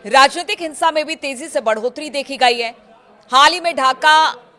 राजनीतिक हिंसा में भी तेजी से बढ़ोतरी देखी गई है। हाल ही में ढाका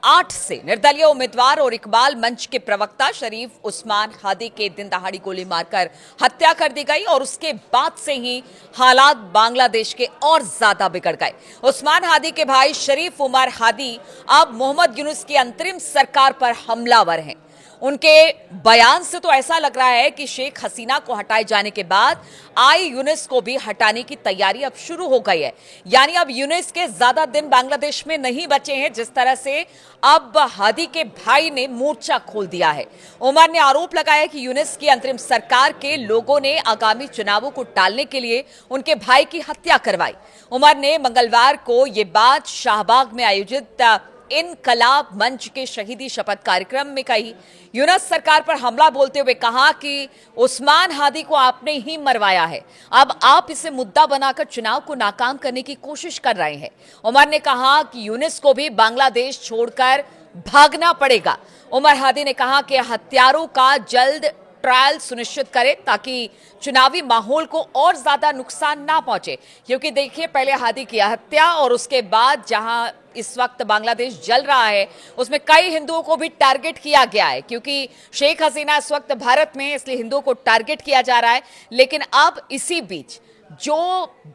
8 से निर्दलीय उम्मीदवार और इकबाल मंच के प्रवक्ता शरीफ उस्मान हादी के दिन दहाड़ी गोली मारकर हत्या कर दी गई और उसके बाद से ही हालात बांग्लादेश के और ज्यादा बिगड़ गए। उस्मान हादी के भाई शरीफ उमर हादी अब मोहम्मद यूनुस की अंतरिम सरकार पर हमलावर हैं। उनके बयान से तो ऐसा लग रहा है कि शेख हसीना को हटाए जाने के बाद आई यूनुस को भी हटाने की तैयारी अब शुरू हो गई है। यानी अब यूनुस के ज्यादा दिन बांग्लादेश में नहीं बचे हैं, जिस तरह से अब हादी के भाई ने मोर्चा खोल दिया है। उमर ने आरोप लगाया कि यूनुस की अंतरिम सरकार के लोगों ने आगामी चुनावों को टालने के लिए उनके भाई की हत्या करवाई। उमर ने मंगलवार को यह बात शाहबाग में आयोजित इनकलाब मंच के शहीदी शपथ कार्यक्रम में कही। यूनुस सरकार पर हमला बोलते हुए कहा कि उस्मान हादी को आपने ही मरवाया है, अब आप इसे मुद्दा बनाकर चुनाव को नाकाम करने की कोशिश कर रहे हैं। उमर ने कहा कि यूनुस को भी बांग्लादेश छोड़कर भागना पड़ेगा। उमर हादी ने कहा कि हत्यारों का जल्द ट्रायल सुनिश्चित करें ताकि चुनावी माहौल को और ज्यादा नुकसान ना पहुंचे, क्योंकि देखिए पहले हादी की हत्या और उसके बाद जहां इस वक्त बांग्लादेश जल रहा है उसमें कई हिंदुओं को भी टारगेट किया गया है, क्योंकि शेख हसीना इस वक्त भारत में है, इसलिए हिंदुओं को टारगेट किया जा रहा है। लेकिन अब इसी बीच जो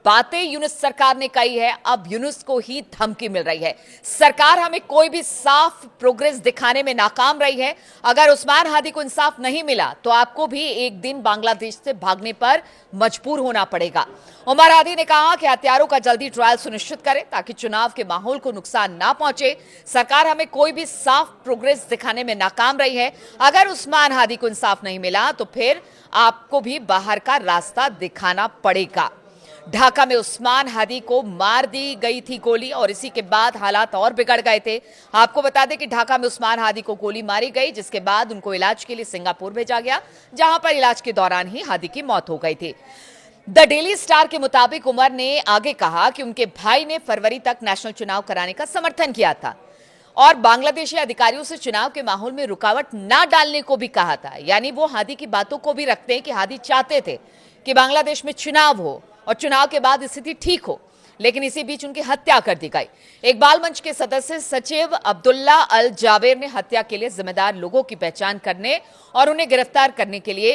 बातें यूनुस सरकार ने कही है, अब यूनुस को ही धमकी मिल रही है। सरकार हमें कोई भी साफ प्रोग्रेस दिखाने में नाकाम रही है। अगर उस्मान हादी को इंसाफ नहीं मिला तो आपको भी एक दिन बांग्लादेश से भागने पर मजबूर होना पड़ेगा। उमर हादी ने कहा कि हत्यारों का जल्दी ट्रायल सुनिश्चित करें ताकि चुनाव के माहौल को नुकसान ना पहुंचे। सरकार हमें कोई भी साफ प्रोग्रेस दिखाने में नाकाम रही है। अगर उस्मान हादी को इंसाफ नहीं मिला तो फिर आपको भी बाहर का रास्ता दिखाना पड़ेगा। ढाका में उस्मान हादी को मार दी गई थी गोली और इसी के बाद हालात और बिगड़ गए थे। आपको बता दें कि ढाका में उस्मान हादी को गोली मारी गई, जिसके बाद उनको इलाज के लिए सिंगापुर भेजा गया, जहां पर इलाज के दौरान ही हादी की मौत हो गई थी। द डेली स्टार के मुताबिक उमर ने आगे कहा कि उनके भाई ने फरवरी तक नेशनल चुनाव कराने का समर्थन किया था और बांग्लादेशी अधिकारियों से चुनाव के माहौल में रुकावट ना डालने को भी कहा था। यानी वो हादी की बातों को भी रखते हैं कि हादी चाहते थे कि बांग्लादेश में चुनाव हो और चुनाव के बाद स्थिति ठीक हो, लेकिन इसी बीच उनकी हत्या कर दी गई। इकबाल मंच के सदस्य सचिव अब्दुल्ला अल जावेर ने हत्या के लिए जिम्मेदार लोगों की पहचान करने और उन्हें गिरफ्तार करने के लिए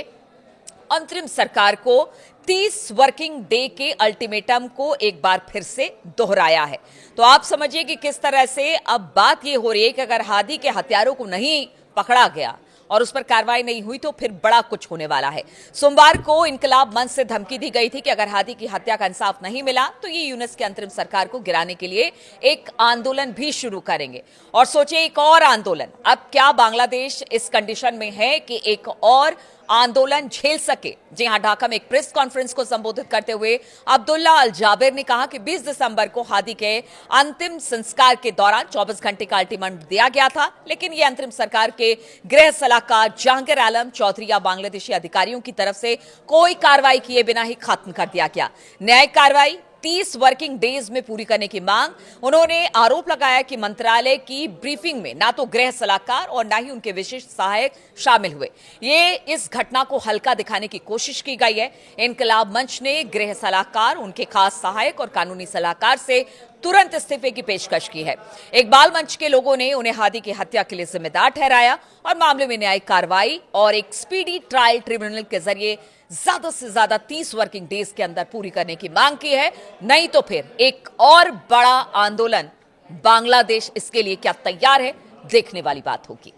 अंतरिम सरकार को 30 वर्किंग डे के अल्टीमेटम को एक बार फिर से दोहराया है। तो आप समझिए कि किस तरह से अब बात यह हो रही है कि अगर हादी के हत्यारों को नहीं पकड़ा गया और उस पर कार्रवाई नहीं हुई तो फिर बड़ा कुछ होने वाला है। सोमवार को इनकलाब मंच से धमकी दी गई थी कि अगर हादी की हत्या का इंसाफ नहीं मिला तो ये यूनुस की अंतरिम सरकार को गिराने के लिए एक आंदोलन भी शुरू करेंगे। और सोचिए, एक और आंदोलन। अब क्या बांग्लादेश इस कंडीशन में है कि एक और आंदोलन झेल सके? जी हां, ढाका में एक प्रेस कॉन्फ्रेंस को संबोधित करते हुए अब्दुल्ला अल जाबेर ने कहा कि 20 दिसंबर को हादी के अंतिम संस्कार के दौरान 24 घंटे का अल्टीमेटम दिया गया था, लेकिन यह अंतरिम सरकार के गृह सलाहकार जहांगीर आलम चौधरी या बांग्लादेशी अधिकारियों की तरफ से कोई कार्रवाई किए बिना ही खत्म कर दिया गया। न्यायिक कार्रवाई 30 वर्किंग डेज में पूरी करने की मांग। उन्होंने आरोप लगाया कि मंत्रालय की ब्रीफिंग में ना तो गृह सलाहकार और ना ही उनके विशिष्ट सहायक शामिल हुए। ये इस घटना को हल्का दिखाने की कोशिश की गई है। इनकलाब मंच ने गृह सलाहकार, उनके खास सहायक और कानूनी सलाहकार से तुरंत इस्तीफे की पेशकश की है। इकबाल मंच के लोगों ने उन्हें हादी की हत्या के लिए जिम्मेदार ठहराया और मामले में न्यायिक कार्रवाई और एक स्पीडी ट्रायल ट्रिब्यूनल के जरिए ज्यादा से ज्यादा 30 वर्किंग डेज के अंदर पूरी करने की मांग की है। नहीं तो फिर एक और बड़ा आंदोलन। बांग्लादेश इसके लिए क्या तैयार है, देखने वाली बात होगी।